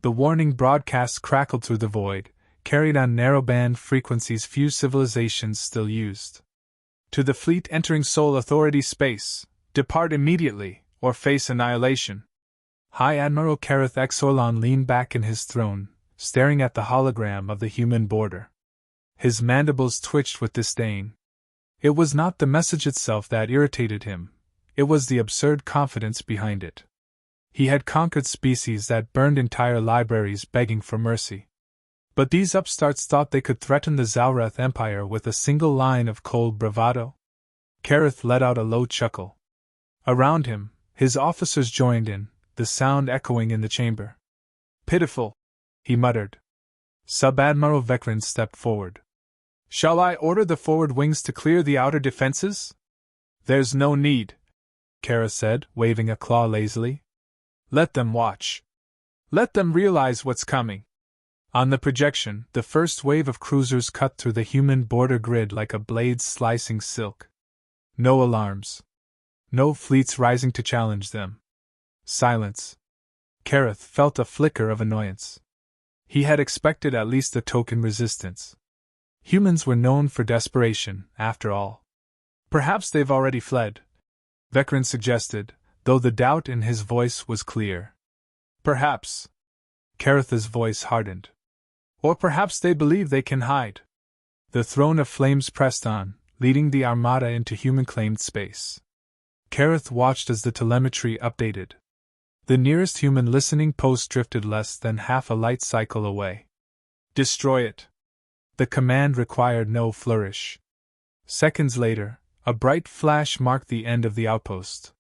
The warning broadcasts crackled through the void, carried on narrowband frequencies few civilizations still used. To the fleet entering Sol Authority space, depart immediately, or face annihilation. High Admiral Kareth Exorlon leaned back in his throne, staring at the hologram of the human border. His mandibles twitched with disdain. It was not the message itself that irritated him, it was the absurd confidence behind it. He had conquered species that burned entire libraries begging for mercy. But these upstarts thought they could threaten the Zalrath Empire with a single line of cold bravado? Kareth let out a low chuckle. Around him, his officers joined in, the sound echoing in the chamber. Pitiful, he muttered. Sub-Admiral Vekrin stepped forward. Shall I order the forward wings to clear the outer defenses? There's no need, Kareth said, waving a claw lazily. Let them watch. Let them realize what's coming. On the projection, the first wave of cruisers cut through the human border grid like a blade slicing silk. No alarms. No fleets rising to challenge them. Silence. Kareth felt a flicker of annoyance. He had expected at least a token resistance. Humans were known for desperation, after all. Perhaps they've already fled, Vekrin suggested, though the doubt in his voice was clear. Perhaps. Kareth's voice hardened. Or perhaps they believe they can hide. The throne of flames pressed on, leading the armada into human-claimed space. Kareth watched as the telemetry updated. The nearest human listening post drifted less than half a light cycle away. Destroy it. The command required no flourish. Seconds later, a bright flash marked the end of the outpost.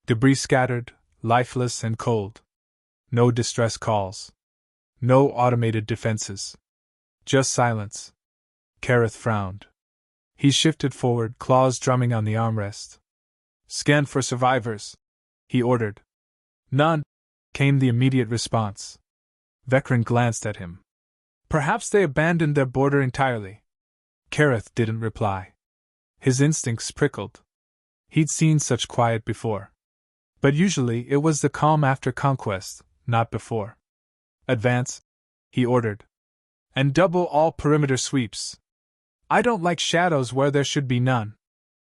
Debris scattered, lifeless and cold. No distress calls. No automated defenses. Just silence. Kareth frowned. He shifted forward, claws drumming on the armrest. Scan for survivors, he ordered. None, came the immediate response. Vekrin glanced at him. Perhaps they abandoned their border entirely. Kareth didn't reply. His instincts prickled. He'd seen such quiet before. But usually it was the calm after conquest, not before. Advance, he ordered. And double all perimeter sweeps. I don't like shadows where there should be none.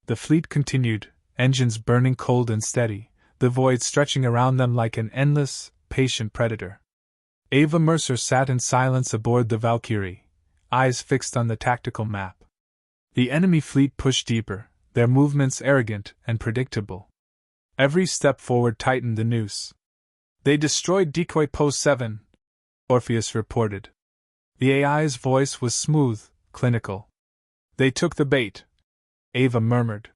The fleet continued, engines burning cold and steady, the void stretching around them like an endless, patient predator. Ava Mercer sat in silence aboard the Valkyrie, eyes fixed on the tactical map. The enemy fleet pushed deeper, their movements arrogant and predictable. Every step forward tightened the noose. They destroyed Decoy Post 7, Orpheus reported. The AI's voice was smooth, clinical. They took the bait, Ava murmured.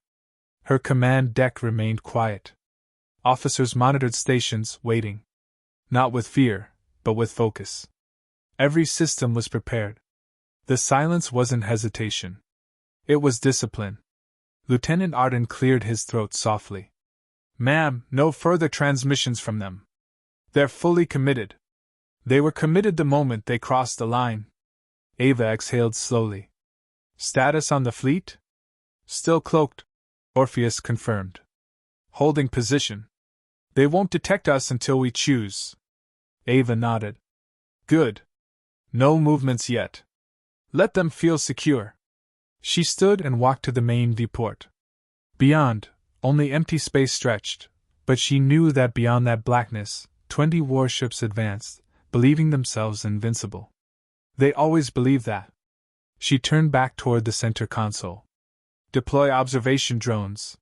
Her command deck remained quiet. Officers monitored stations, waiting. Not with fear, but with focus. Every system was prepared. The silence wasn't hesitation. It was discipline. Lieutenant Arden cleared his throat softly. Ma'am, no further transmissions from them. They're fully committed. They were committed the moment they crossed the line. Ava exhaled slowly. Status on the fleet? Still cloaked, Orpheus confirmed. Holding position. They won't detect us until we choose. Ava nodded. Good. No movements yet. Let them feel secure. She stood and walked to the main viewport. Beyond, only empty space stretched, but she knew that beyond that blackness, 20 warships advanced, believing themselves invincible. They always believed that. She turned back toward the center console. Deploy observation drones.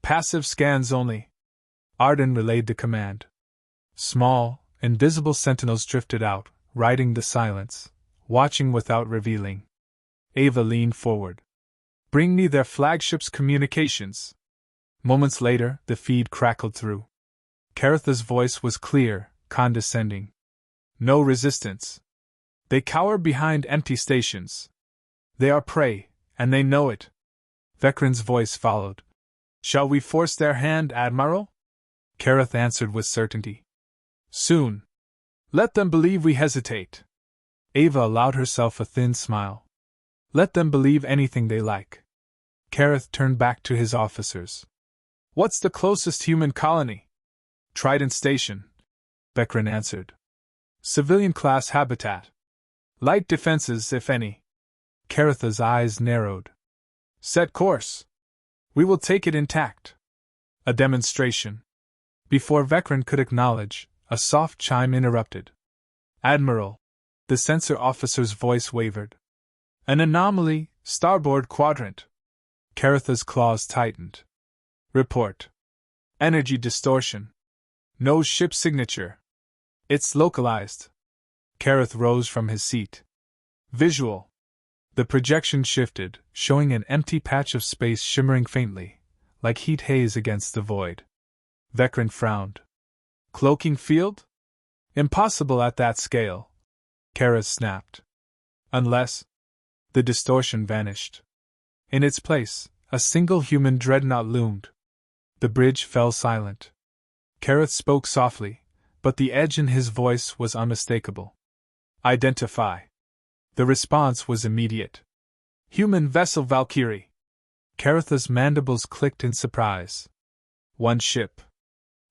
Passive scans only. Arden relayed the command. Small, invisible sentinels drifted out, riding the silence, watching without revealing. Ava leaned forward. Bring me their flagship's communications. Moments later, the feed crackled through. Kareth's voice was clear, condescending. No resistance. They cower behind empty stations. They are prey, and they know it. Vekrin's voice followed. Shall we force their hand, Admiral? Kareth answered with certainty. Soon. Let them believe we hesitate. Ava allowed herself a thin smile. Let them believe anything they like. Kareth turned back to his officers. What's the closest human colony? Trident Station, Vekrin answered. Civilian-class habitat. Light defenses, if any. Caratha's eyes narrowed. Set course. We will take it intact. A demonstration. Before Vecran could acknowledge, a soft chime interrupted. Admiral. The sensor officer's voice wavered. An anomaly, starboard quadrant. Caratha's claws tightened. Report. Energy distortion. No ship signature. It's localized. Carath rose from his seat. Visual. The projection shifted, showing an empty patch of space shimmering faintly, like heat haze against the void. Vecran frowned. Cloaking field? Impossible at that scale. Carath snapped. Unless. The distortion vanished. In its place, a single human dreadnought loomed. The bridge fell silent. Carath spoke softly, but the edge in his voice was unmistakable. Identify. The response was immediate. Human vessel Valkyrie. Caratha's mandibles clicked in surprise. One ship.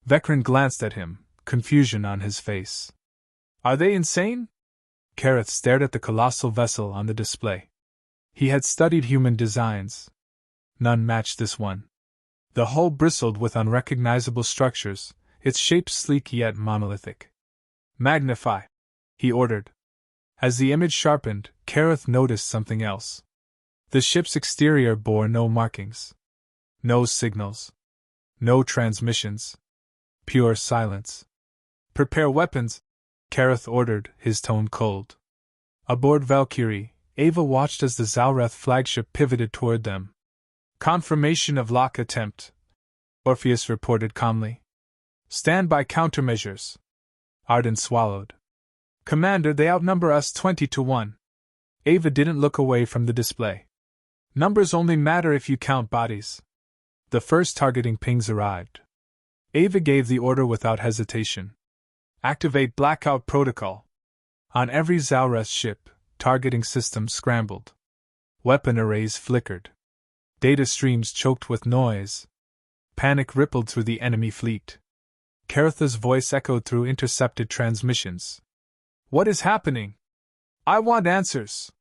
Vecran glanced at him, confusion on his face. Are they insane? Carath stared at the colossal vessel on the display. He had studied human designs. None matched this one. The hull bristled with unrecognizable structures, its shape sleek yet monolithic. Magnify, he ordered. As the image sharpened, Carath noticed something else. The ship's exterior bore no markings. No signals. No transmissions. Pure silence. Prepare weapons, Carath ordered, his tone cold. Aboard Valkyrie, Ava watched as the Zalreth flagship pivoted toward them. Confirmation of lock attempt, Orpheus reported calmly. Stand by countermeasures. Arden swallowed. Commander, they outnumber us 20-1. Ava didn't look away from the display. Numbers only matter if you count bodies. The first targeting pings arrived. Ava gave the order without hesitation. Activate blackout protocol. On every Zalreth ship, targeting systems scrambled. Weapon arrays flickered. Data streams choked with noise. Panic rippled through the enemy fleet. Caratha's voice echoed through intercepted transmissions. What is happening? I want answers.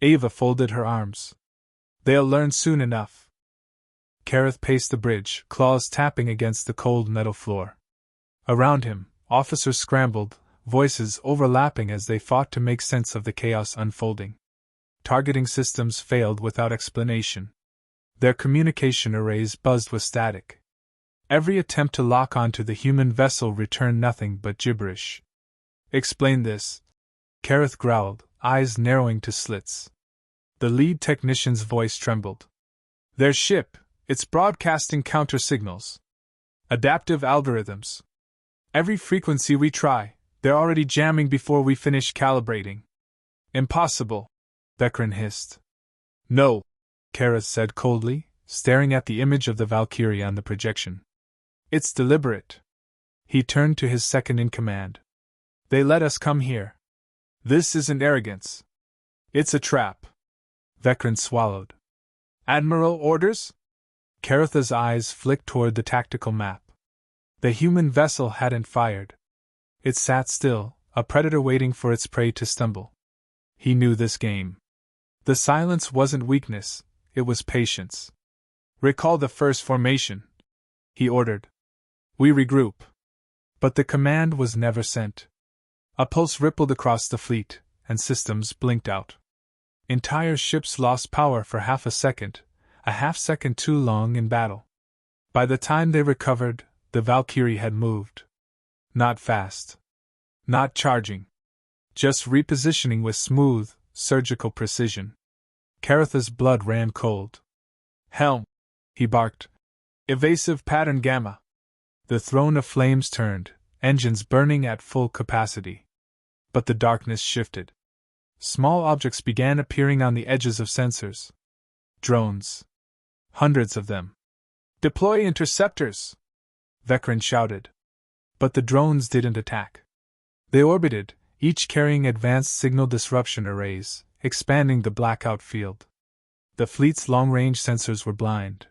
Ava folded her arms. They'll learn soon enough. Carath paced the bridge, claws tapping against the cold metal floor. Around him, officers scrambled, voices overlapping as they fought to make sense of the chaos unfolding. Targeting systems failed without explanation. Their communication arrays buzzed with static. Every attempt to lock onto the human vessel returned nothing but gibberish. Explain this, Carath growled, eyes narrowing to slits. The lead technician's voice trembled. Their ship, it's broadcasting counter-signals. Adaptive algorithms. Every frequency we try, they're already jamming before we finish calibrating. Impossible, Vecran hissed. No, Carath said coldly, staring at the image of the Valkyrie on the projection. It's deliberate. He turned to his second-in-command. They let us come here. This isn't arrogance. It's a trap. Vecran swallowed. Admiral orders? Caratha's eyes flicked toward the tactical map. The human vessel hadn't fired. It sat still, a predator waiting for its prey to stumble. He knew this game. The silence wasn't weakness, it was patience. Recall the first formation, he ordered. We regroup. But the command was never sent. A pulse rippled across the fleet, and systems blinked out. Entire ships lost power for half a second, a half-second too long in battle. By the time they recovered, the Valkyrie had moved. Not fast. Not charging. Just repositioning with smooth, surgical precision. Caratha's blood ran cold. Helm, he barked. Evasive pattern gamma. The throne of flames turned, engines burning at full capacity. But the darkness shifted. Small objects began appearing on the edges of sensors. Drones. Hundreds of them. Deploy interceptors! Vecran shouted. But the drones didn't attack. They orbited, each carrying advanced signal disruption arrays, expanding the blackout field. The fleet's long-range sensors were blind.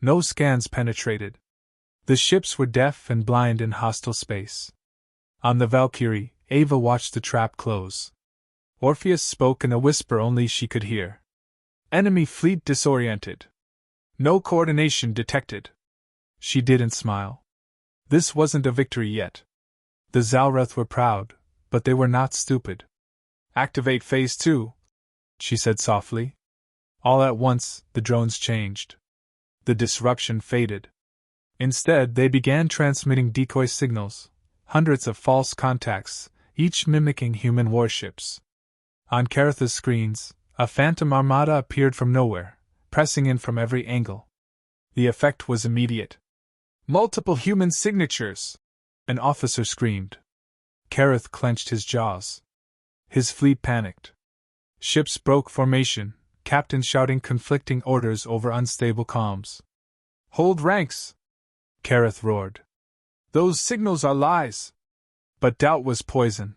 No scans penetrated. The ships were deaf and blind in hostile space. On the Valkyrie, Ava watched the trap close. Orpheus spoke in a whisper only she could hear. Enemy fleet disoriented. No coordination detected. She didn't smile. This wasn't a victory yet. The Zalreth were proud, but they were not stupid. Activate Phase 2, she said softly. All at once, the drones changed. The disruption faded. Instead, they began transmitting decoy signals, hundreds of false contacts, each mimicking human warships. On Caratha's screens, a phantom armada appeared from nowhere, pressing in from every angle. The effect was immediate. Multiple human signatures! An officer screamed. Carath clenched his jaws. His fleet panicked. Ships broke formation, captains shouting conflicting orders over unstable comms. Hold ranks! Carath roared. Those signals are lies! But doubt was poison.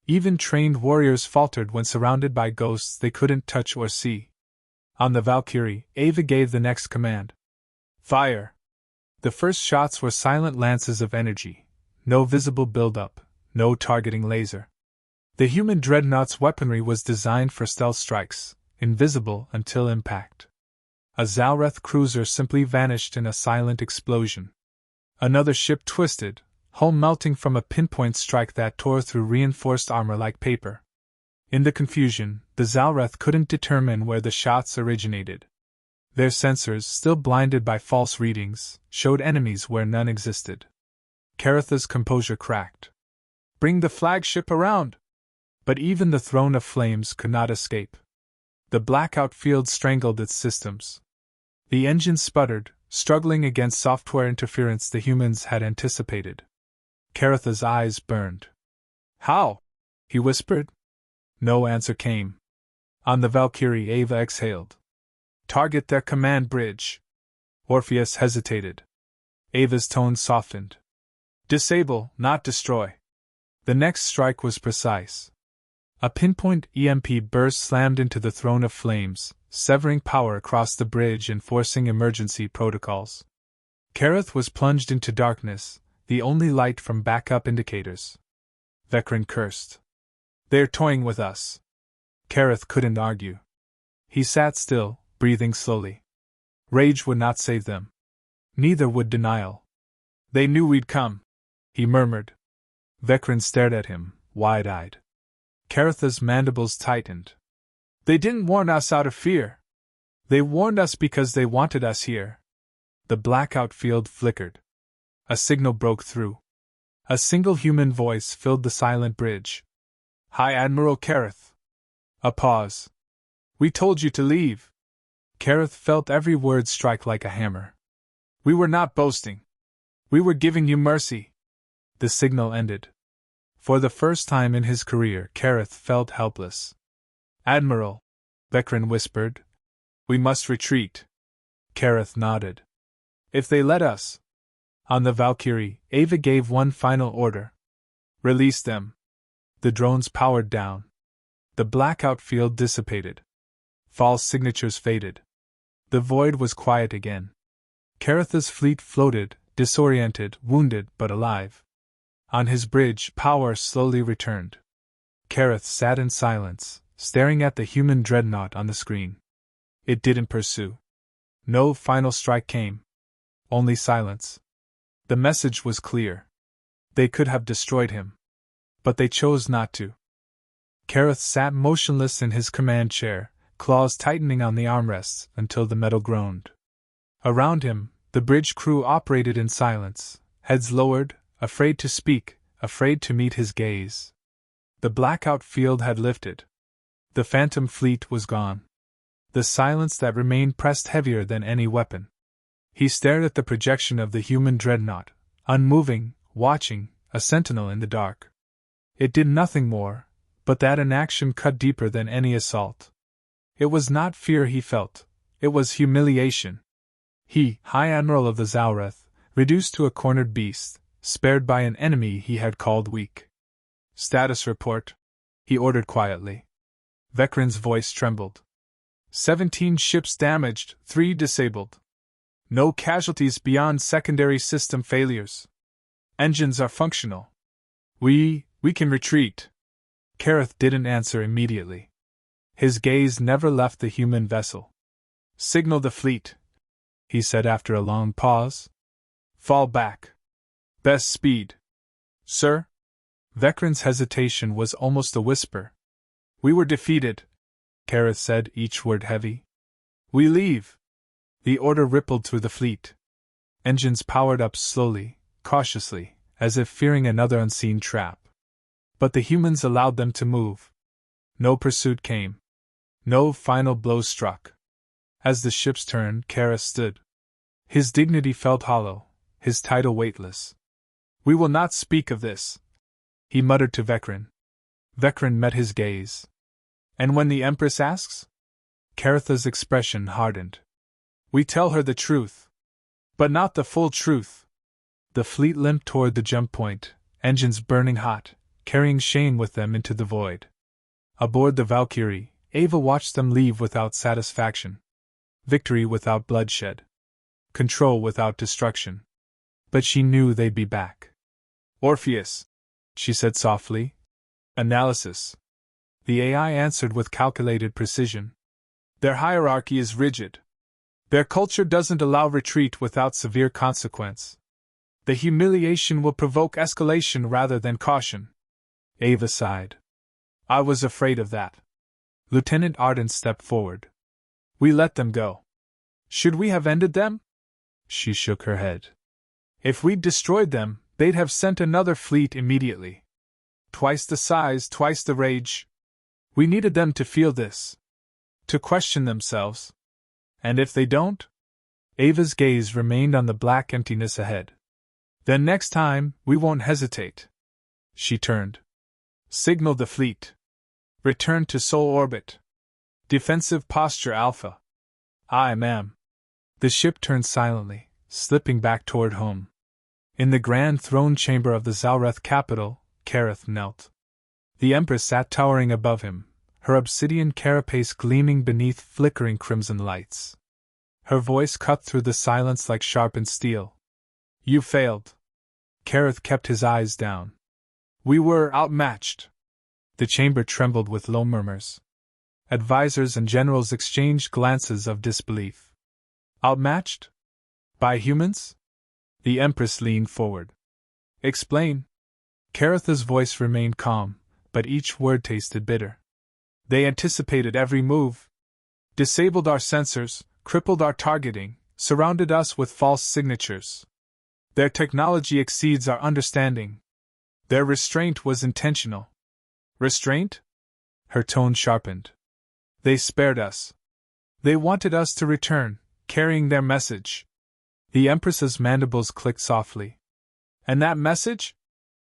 Even trained warriors faltered when surrounded by ghosts they couldn't touch or see. On the Valkyrie, Ava gave the next command. Fire! The first shots were silent lances of energy, no visible buildup, no targeting laser. The human dreadnought's weaponry was designed for stealth strikes, invisible until impact. A Zalreth cruiser simply vanished in a silent explosion. Another ship twisted, hull melting from a pinpoint strike that tore through reinforced armor like paper. In the confusion, the Zalreth couldn't determine where the shots originated. Their sensors, still blinded by false readings, showed enemies where none existed. Caratha's composure cracked. Bring the flagship around! But even the Throne of Flames could not escape. The blackout field strangled its systems. The engine sputtered, struggling against software interference the humans had anticipated. Caratha's eyes burned. How? He whispered. No answer came. On the Valkyrie, Ava exhaled. Target their command bridge. Orpheus hesitated. Ava's tone softened. Disable, not destroy. The next strike was precise. A pinpoint EMP burst slammed into the Throne of Flames, severing power across the bridge and forcing emergency protocols. Carath was plunged into darkness, the only light from backup indicators. Vecren cursed. They're toying with us. Carath couldn't argue. He sat still, breathing slowly. Rage would not save them. Neither would denial. They knew we'd come, he murmured. Vecren stared at him, wide-eyed. Caratha's mandibles tightened. They didn't warn us out of fear. They warned us because they wanted us here. The blackout field flickered. A signal broke through. A single human voice filled the silent bridge. High Admiral Carath. A pause. We told you to leave. Carath felt every word strike like a hammer. We were not boasting. We were giving you mercy. The signal ended. For the first time in his career, Carath felt helpless. Admiral, Vecren whispered. We must retreat. Carath nodded. If they let us. On the Valkyrie, Ava gave one final order. Release them. The drones powered down. The blackout field dissipated. False signatures faded. The void was quiet again. Caratha's fleet floated, disoriented, wounded but alive. On his bridge, power slowly returned. Carath sat in silence, staring at the human dreadnought on the screen. It didn't pursue. No final strike came. Only silence. The message was clear. They could have destroyed him. But they chose not to. Carath sat motionless in his command chair, claws tightening on the armrests until the metal groaned. Around him, the bridge crew operated in silence, heads lowered, afraid to speak, afraid to meet his gaze. The blackout field had lifted. The phantom fleet was gone. The silence that remained pressed heavier than any weapon. He stared at the projection of the human dreadnought, unmoving, watching, a sentinel in the dark. It did nothing more, but that inaction cut deeper than any assault. It was not fear he felt, it was humiliation. He, High Admiral of the Zalreth, reduced to a cornered beast, spared by an enemy he had called weak. Status report, he ordered quietly. Vecren's voice trembled. 17 ships damaged, 3 disabled. No casualties beyond secondary system failures. Engines are functional. We We can retreat. Kareth didn't answer immediately. His gaze never left the human vessel. Signal the fleet, he said after a long pause. Fall back. Best speed. Sir? Vekran's hesitation was almost a whisper. We were defeated, Kareth said, each word heavy. We leave. The order rippled through the fleet. Engines powered up slowly, cautiously, as if fearing another unseen trap. But the humans allowed them to move. No pursuit came. No final blow struck. As the ships turned, Kareth stood. His dignity felt hollow, his title weightless. We will not speak of this, he muttered to Vekran. Vekran met his gaze. And when the Empress asks? Karetha's expression hardened. We tell her the truth. But not the full truth. The fleet limped toward the jump point, engines burning hot, carrying Shane with them into the void. Aboard the Valkyrie, Ava watched them leave without satisfaction. Victory without bloodshed. Control without destruction. But she knew they'd be back. Orpheus, she said softly. Analysis. The AI answered with calculated precision. Their hierarchy is rigid. Their culture doesn't allow retreat without severe consequence. The humiliation will provoke escalation rather than caution. Ava sighed. I was afraid of that. Lieutenant Arden stepped forward. We let them go. Should we have ended them? She shook her head. If we'd destroyed them, they'd have sent another fleet immediately. Twice the size, twice the rage. We needed them to feel this. To question themselves. And if they don't? Ava's gaze remained on the black emptiness ahead. Then next time, we won't hesitate. She turned. Signal the fleet. Return to Sol orbit. Defensive posture Alpha. Aye, ma'am. The ship turned silently, slipping back toward home. In the grand throne chamber of the Zalreth capital, Kareth knelt. The Empress sat towering above him, her obsidian carapace gleaming beneath flickering crimson lights. Her voice cut through the silence like sharpened steel. You failed. Kareth kept his eyes down. We were outmatched. The chamber trembled with low murmurs. Advisors and generals exchanged glances of disbelief. Outmatched? By humans? The Empress leaned forward. Explain. Karetha's voice remained calm, but each word tasted bitter. They anticipated every move. Disabled our sensors, crippled our targeting, surrounded us with false signatures. Their technology exceeds our understanding. Their restraint was intentional. Restraint? Her tone sharpened. They spared us. They wanted us to return, carrying their message. The Empress's mandibles clicked softly. And that message?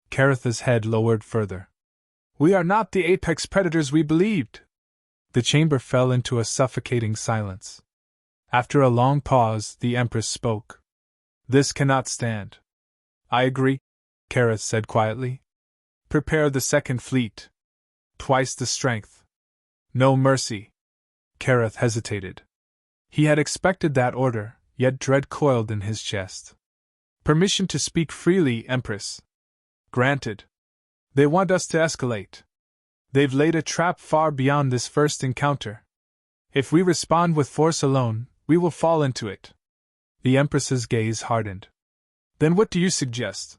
Karetha's head lowered further. We are not the apex predators we believed. The chamber fell into a suffocating silence. After a long pause, the Empress spoke. This cannot stand. I agree, Kareth said quietly. Prepare the second fleet. Twice the strength. No mercy. Kareth hesitated. He had expected that order, yet dread coiled in his chest. Permission to speak freely, Empress. Granted. They want us to escalate. They've laid a trap far beyond this first encounter. If we respond with force alone, we will fall into it. The Empress's gaze hardened. Then what do you suggest?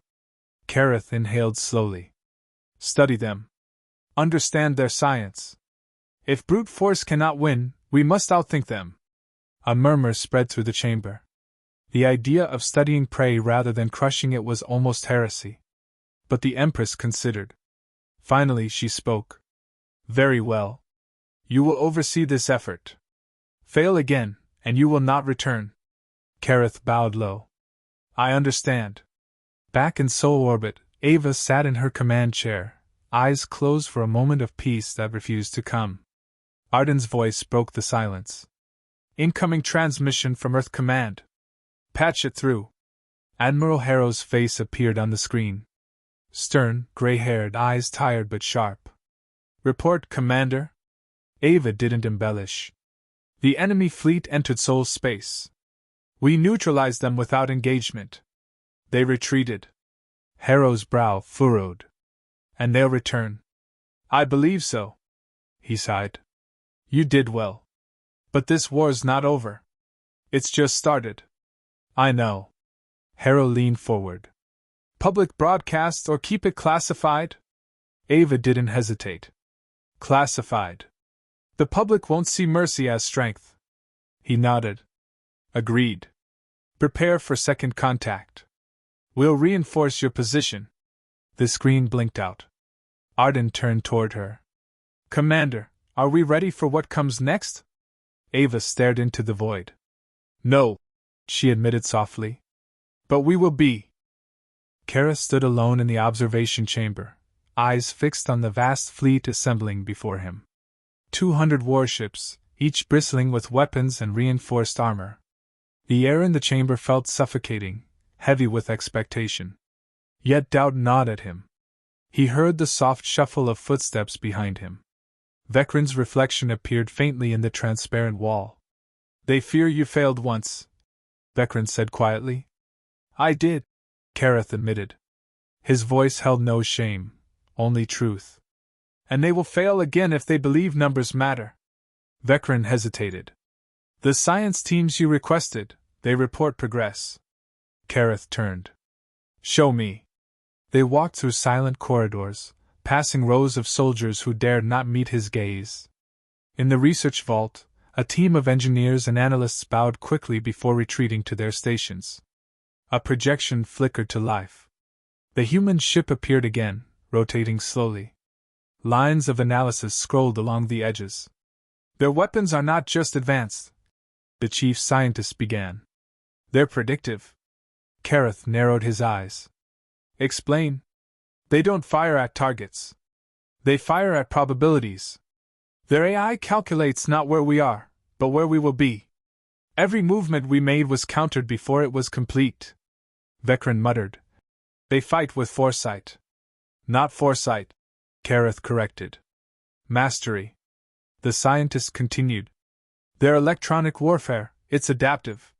Kareth inhaled slowly. Study them. Understand their science. If brute force cannot win, we must outthink them. A murmur spread through the chamber. The idea of studying prey rather than crushing it was almost heresy. But the Empress considered. Finally she spoke. Very well. You will oversee this effort. Fail again, and you will not return. Kareth bowed low. I understand. Back in Sol orbit, Ava sat in her command chair, eyes closed for a moment of peace that refused to come. Arden's voice broke the silence. Incoming transmission from Earth Command. Patch it through. Admiral Harrow's face appeared on the screen. Stern, gray-haired, eyes tired but sharp. Report, Commander. Ava didn't embellish. The enemy fleet entered Sol space. We neutralized them without engagement. They retreated. Harrow's brow furrowed. And they'll return. I believe so. He sighed. You did well. But this war's not over. It's just started. I know. Harrow leaned forward. Public broadcast or keep it classified? Ava didn't hesitate. Classified. The public won't see mercy as strength. He nodded. Agreed. Prepare for second contact. We'll reinforce your position. The screen blinked out. Arden turned toward her. Commander, are we ready for what comes next? Ava stared into the void. No, she admitted softly. But we will be. Kara stood alone in the observation chamber, eyes fixed on the vast fleet assembling before him. 200 warships, each bristling with weapons and reinforced armor. The air in the chamber felt suffocating, heavy with expectation. Yet doubt gnawed at him. He heard the soft shuffle of footsteps behind him. Vekran's reflection appeared faintly in the transparent wall. They fear you failed once, Vekran said quietly. I did, Kareth admitted. His voice held no shame, only truth. And they will fail again if they believe numbers matter. Vekran hesitated. The science teams you requested, they report progress. Kareth turned. Show me. They walked through silent corridors, passing rows of soldiers who dared not meet his gaze. In the research vault, a team of engineers and analysts bowed quickly before retreating to their stations. A projection flickered to life. The human ship appeared again, rotating slowly. Lines of analysis scrolled along the edges. Their weapons are not just advanced, the chief scientist began. They're predictive. Kareth narrowed his eyes. Explain. They don't fire at targets. They fire at probabilities. Their AI calculates not where we are, but where we will be. Every movement we made was countered before it was complete. Vekran muttered. They fight with foresight. Not foresight, Kareth corrected. Mastery. The scientist continued. Their electronic warfare, it's adaptive.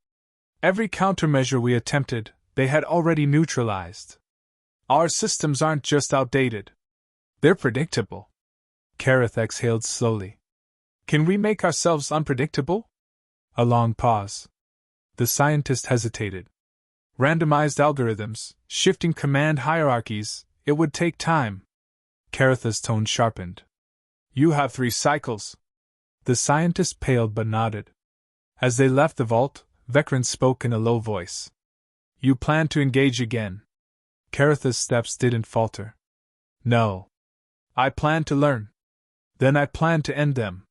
Every countermeasure we attempted, they had already neutralized. Our systems aren't just outdated. They're predictable. Kareth exhaled slowly. Can we make ourselves unpredictable? A long pause. The scientist hesitated. Randomized algorithms, shifting command hierarchies, it would take time. Karetha's tone sharpened. You have 3 cycles. The scientist paled but nodded. As they left the vault, Vekran spoke in a low voice. You plan to engage again. Karetha's steps didn't falter. No. I plan to learn. Then I plan to end them.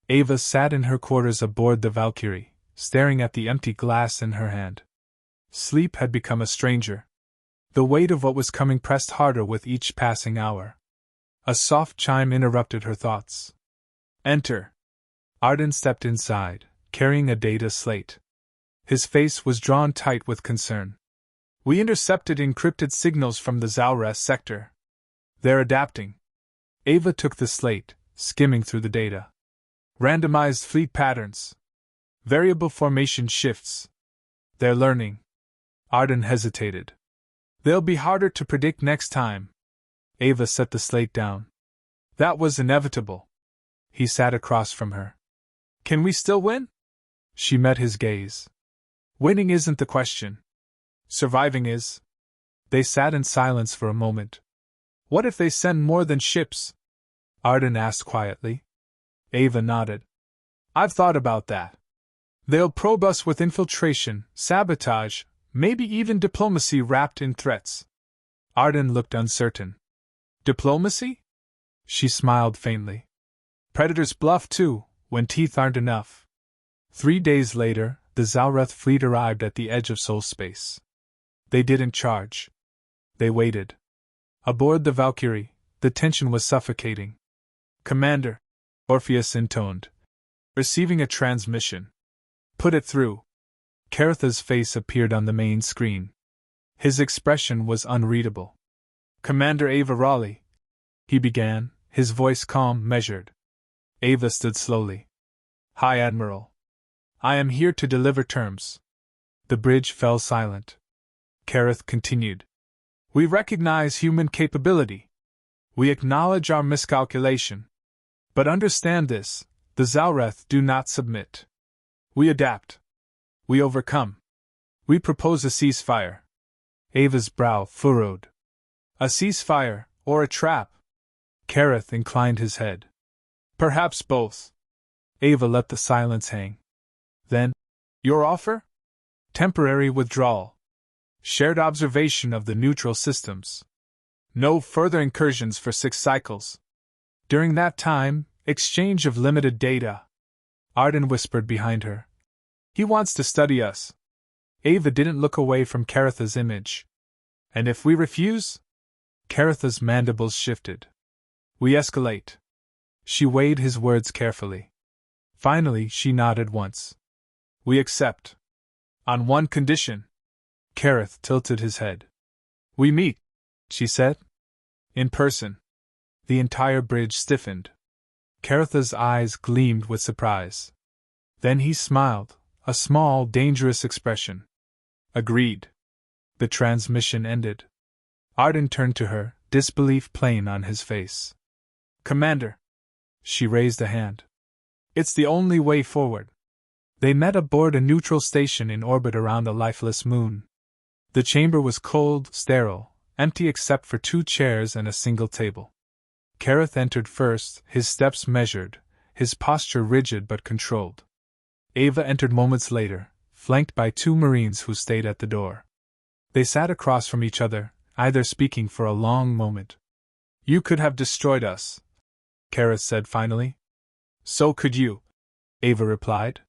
Ava sat in her quarters aboard the Valkyrie, staring at the empty glass in her hand. Sleep had become a stranger. The weight of what was coming pressed harder with each passing hour. A soft chime interrupted her thoughts. Enter. Arden stepped inside, carrying a data slate. His face was drawn tight with concern. We intercepted encrypted signals from the Zalres sector. They're adapting. Ava took the slate, skimming through the data. Randomized fleet patterns. Variable formation shifts. They're learning. Arden hesitated. They'll be harder to predict next time. Ava set the slate down. That was inevitable. He sat across from her. Can we still win? She met his gaze. Winning isn't the question. Surviving is. They sat in silence for a moment. What if they send more than ships? Arden asked quietly. Ava nodded. I've thought about that. They'll probe us with infiltration, sabotage, maybe even diplomacy wrapped in threats. Arden looked uncertain. Diplomacy? She smiled faintly. Predators bluff too, when teeth aren't enough. 3 days later, the Zalreth fleet arrived at the edge of soul space. They didn't charge. They waited. Aboard the Valkyrie, the tension was suffocating. Commander, Orpheus intoned. Receiving a transmission. Put it through. Karetha's face appeared on the main screen. His expression was unreadable. Commander Ava Raleigh, he began, his voice calm, measured. Ava stood slowly. High Admiral. I am here to deliver terms. The bridge fell silent. Kareth continued. We recognize human capability. We acknowledge our miscalculation. But understand this, the Zalreth do not submit. We adapt. We overcome. We propose a ceasefire. Ava's brow furrowed. A ceasefire, or a trap? Kareth inclined his head. Perhaps both. Ava let the silence hang. Then, your offer? Temporary withdrawal. Shared observation of the neutral systems. No further incursions for 6 cycles. During that time, exchange of limited data. Arden whispered behind her. He wants to study us. Ava didn't look away from Karetha's image. And if we refuse? Karetha's mandibles shifted. We escalate. She weighed his words carefully. Finally, she nodded once. We accept. On one condition. Kareth tilted his head. We meet, she said. In person. The entire bridge stiffened. Karetha's eyes gleamed with surprise. Then he smiled, a small, dangerous expression. Agreed. The transmission ended. Arden turned to her, disbelief plain on his face. Commander. She raised a hand. It's the only way forward. They met aboard a neutral station in orbit around a lifeless moon. The chamber was cold, sterile, empty except for 2 chairs and a single table. Kareth entered first, his steps measured, his posture rigid but controlled. Ava entered moments later, flanked by 2 Marines who stayed at the door. They sat across from each other, either speaking for a long moment. You could have destroyed us, Kareth said finally. So could you, Ava replied.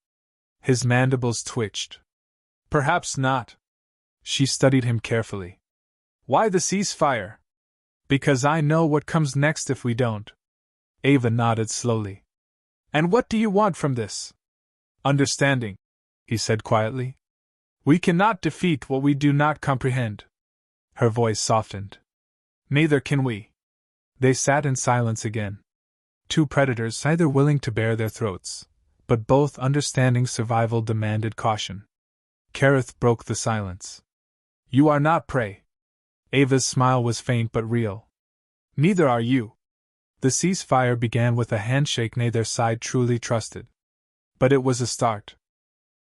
His mandibles twitched. Perhaps not. She studied him carefully. Why the ceasefire? Because I know what comes next if we don't. Ava nodded slowly. And what do you want from this? Understanding, he said quietly. We cannot defeat what we do not comprehend. Her voice softened. Neither can we. They sat in silence again. 2 predators either willing to bare their throats, but both understanding survival demanded caution. Kareth broke the silence. You are not prey. Ava's smile was faint but real. Neither are you. The ceasefire began with a handshake neither side truly trusted. But it was a start.